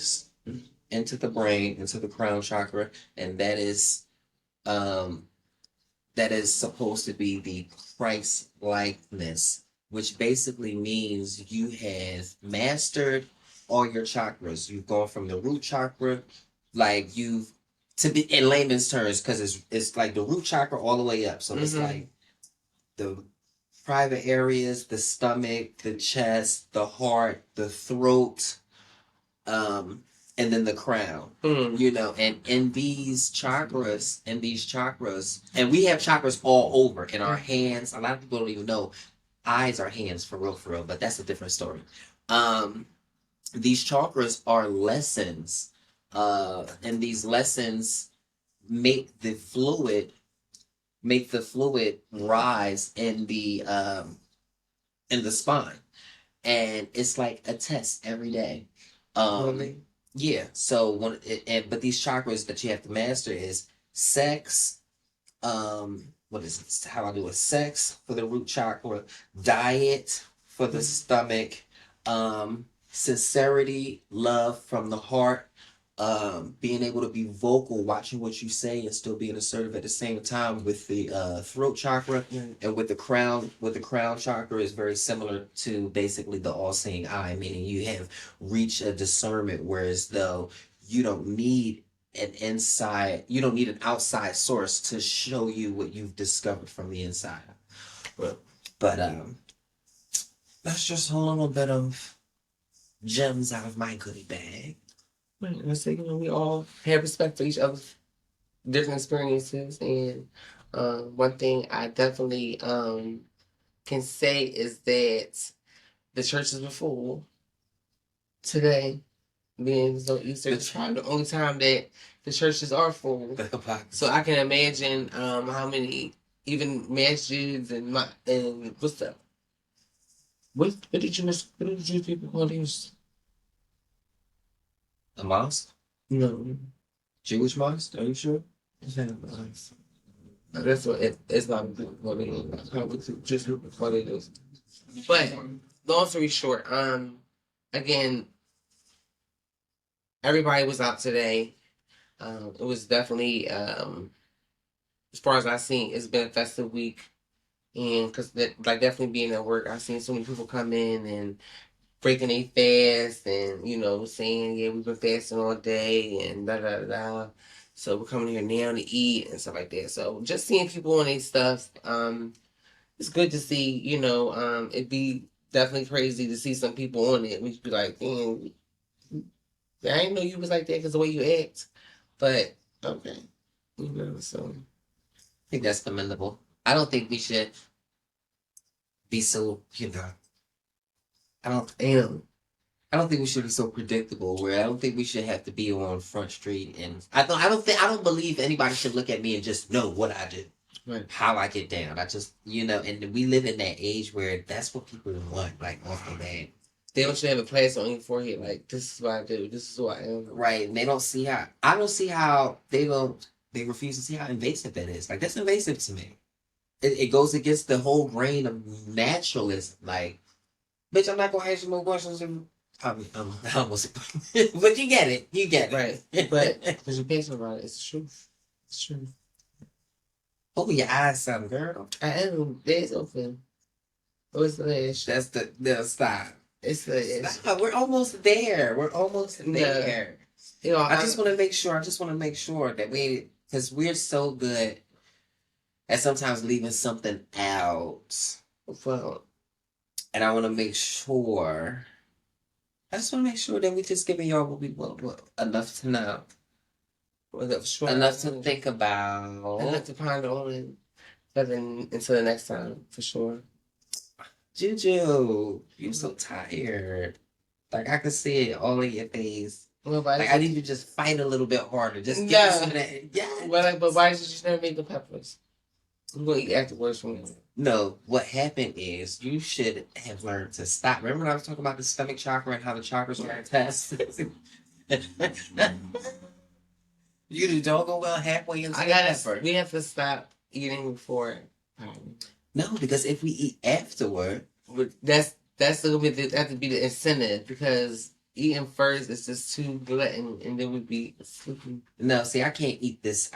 into the brain, into the crown chakra, and that is supposed to be the Christ likeness which basically means you have mastered all your chakras. You've gone from the root chakra, like you've to be in layman's terms, because it's like the root chakra all the way up. So it's like the private areas, the stomach, the chest, the heart, the throat, and then the crown. You know, and in these chakras, and we have chakras all over in our hands. A lot of people don't even know eyes are hands for real, but that's a different story. These chakras are lessons, and these lessons make the fluid rise in the spine, and it's like a test every day. Really? Yeah. So but these chakras that you have to master is sex. What is it? How I do it? Sex for the root chakra, diet for the stomach, sincerity, love from the heart, being able to be vocal, watching what you say, and still being assertive at the same time with the throat chakra, and with the crown. With the crown chakra is very similar to basically the all-seeing eye, meaning you have reached a discernment, whereas though you don't need you don't need an outside source to show you what you've discovered from the inside. But that's just a little bit of gems out of my goodie bag. Right. I say, we all have respect for each other's different experiences, and one thing I definitely can say is that the churches were full today, being so Easter. It's probably the only time that the churches are full. So I can imagine how many even masjids and what's up. What did you people call these? A mosque? No. Jewish mosque? Are you sure? That's what it's not what it is. Just what it is. But long story short, again, everybody was out today. It was definitely as far as I've seen, it's been a festive week, and because definitely being at work, I've seen so many people come in and breaking a fast, and saying, yeah, we've been fasting all day and da da da. So we're coming here now to eat and stuff like that. So just seeing people on their stuff, it's good to see. It'd be definitely crazy to see some people on it. We'd be like, man, I didn't know you was like that because the way you act. But okay, so I think that's commendable. I don't think we should be so, I don't think we should be so predictable. Where I don't think we should have to be on Front Street, and I don't believe anybody should look at me and just know what I do, right, how I get down. I just and we live in that age where that's what people want, like off the bat. They don't should have a place on your forehead like, this is what I do, this is who I am. Right, and they don't see how. I don't see how they refuse to see how invasive that is. Like, that's invasive to me. It goes against the whole grain of naturalism. Like, bitch, I'm not gonna ask you more questions. I almost, but you get it, right? But because you're patient about it, it's the truth. It's true. Open your eyes, some girl. I am. There's open. What's the lash? That's the stop. It's the stop. We're almost there. No. I just want to make sure that because we're so good at sometimes leaving something out. Well, and I want to make sure. I just want to make sure that we just giving y'all what we want, enough to know, enough to think about, enough to ponder on, but then until the next time, for sure. Juju, you're so tired. Like, I can see it all in your face. Well, I need you to just fight a little bit harder. Just give me some of that. Yeah. But why did you never make the peppers? I'm going to eat afterwards from you. No, what happened is you should have learned to stop. Remember when I was talking about the stomach chakra and how the chakras are attached? You don't go well halfway into we have to stop eating before. No, because if we eat afterward, that's going to have to be the incentive, because eating first is just too glutton, and then we'd be sleeping. No, see, I can't eat this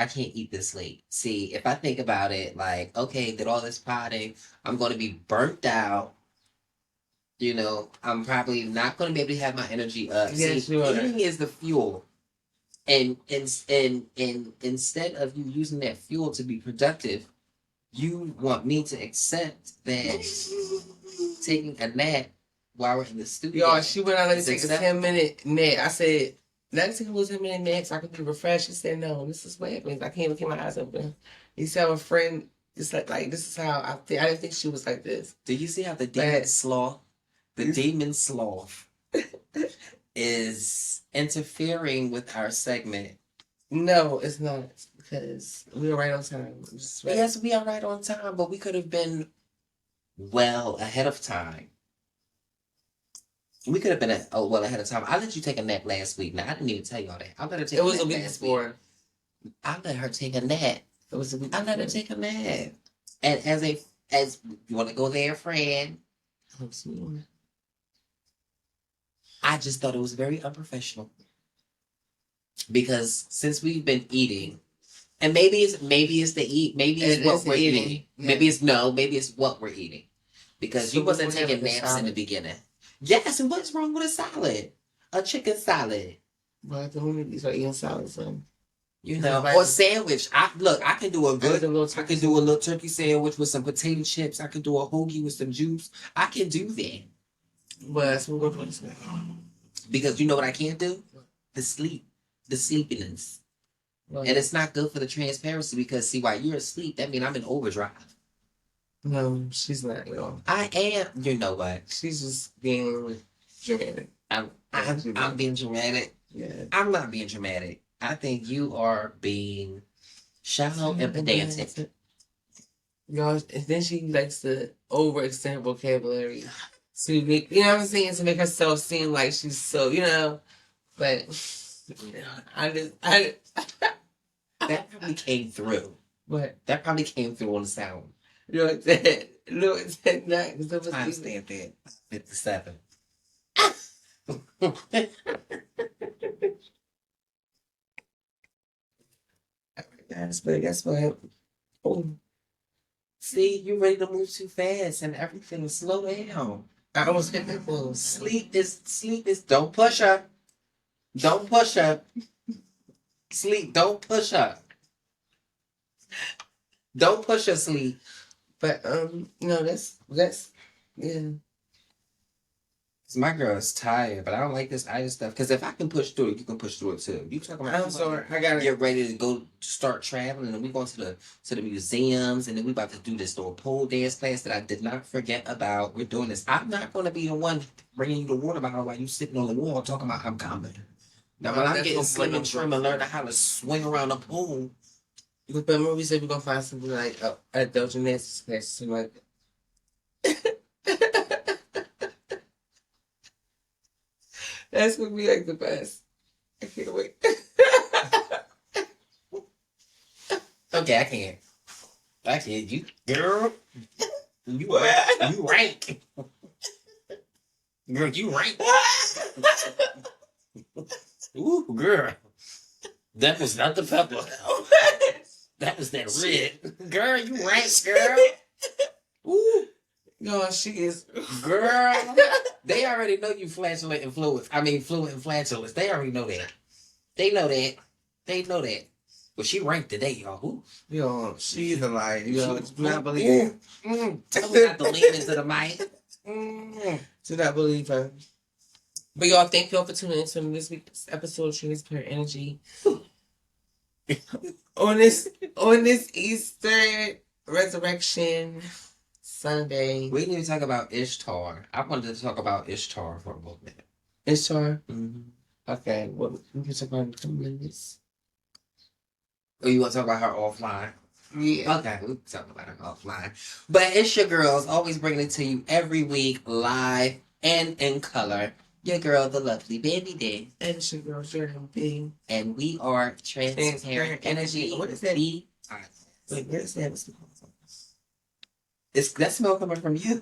late. See, if I think about it, like, okay, did all this potting, I'm going to be burnt out, You know, I'm probably not going to be able to have my energy up. Yes, See, you are. eating is the fuel. And instead of you using that fuel to be productive, you want me to accept that taking a nap while we're in the studio. Y'all, she went out and is take a acceptable. 10-minute nap. I said, let's take a little 10-minute nap so I can be refreshed. She said, no, this is what happens. I can't even keep my eyes open. You see how a friend, it's like this is how I think. I didn't think she was like this. Do you see how the demon sloth, is interfering with our segment? No, it's not. Because we were right on time. Right. Yes, we are right on time, but we could have been well ahead of time. We could have been well ahead of time. I let you take a nap last week. Now I didn't even tell y'all that. I let her take. It was a week before. I let her take a nap. It was a week. I let her take a nap. And as you want to go there, friend. I just thought it was very unprofessional because since we've been eating, and maybe it's the eat, maybe it's what we're eating. Yeah. Maybe it's what we're eating because so you wasn't taking naps in the beginning. Yes, and what's wrong with a salad? A chicken salad. Well, the only these are eating salads, so. You know, or sandwich. I can do a little turkey sandwich with some potato chips. I can do a hoagie with some juice. I can do that. Well, that's what we're going to say. Because you know what I can't do? The sleepiness. Right. And it's not good for the transparency because see, while you're asleep, that means I'm in overdrive. No, she's not at all. I am. You know what? She's just being dramatic. I'm being dramatic. Yeah. I'm not being dramatic. I think you are being shallow and pedantic. Y'all, and then she likes to overextend vocabulary to make, you know what I'm saying, to make herself seem like she's so, you know, but I that probably came through. What? That probably came through on the sound. You know what I'm saying? No, it's not. I understand that. 57. But guess what? Oh. See, you're ready to move too fast and everything. Slow down. I almost hit that phone. Sleep is don't push up. Don't push up. Sleep, don't push up. Don't push up, sleep. But no, that's yeah. My girl is tired, but I don't like this itis stuff. Because if I can push through it, you can push through it too. You talking about? I'm sorry, I gotta get ready to go start traveling, and we going to the museums, and then we about to do this little pole dance class that I did not forget about. We're doing this. I'm not going to be the one bringing you the water bottle while you sitting on the wall talking about I'm coming. Now when I'm getting slim and trim and learning how to swing around the pool. But remember we said we're gonna find something like adult gymnastics class, something like that. That's gonna be like the best. I can't wait. Okay, I can't. You girl. You rank. Girl, you rank. Ooh, girl. That was not the pepper. That was that red. Girl, you rank, girl. Ooh. No, she is. Girl, they already know you flatulent and fluid. I mean, fluid and flatulence. They already know that. They know that. But she ranked today, y'all. Ooh. Yo, she's a liar. Yo, do not believe it. Tell me not to lean into the mic. Do not believe her. But y'all, thank y'all for tuning into this week's episode of Transparent Energy. on this Easter Resurrection Sunday. We didn't even talk about Ishtar. I wanted to talk about Ishtar for a moment. Ishtar? Mm-hmm. Okay, well, we can talk about it in a couple minutes. Oh, you want to talk about her offline? Yeah. Okay, we can talk about her offline. But it's your girls, always bringing it to you every week, live and in color. Your girl, the lovely Baby Day. And it's your girl, Jeremy B. And we are Transparent Energy. What is that? Wait, what is that? What's the that smell coming from you?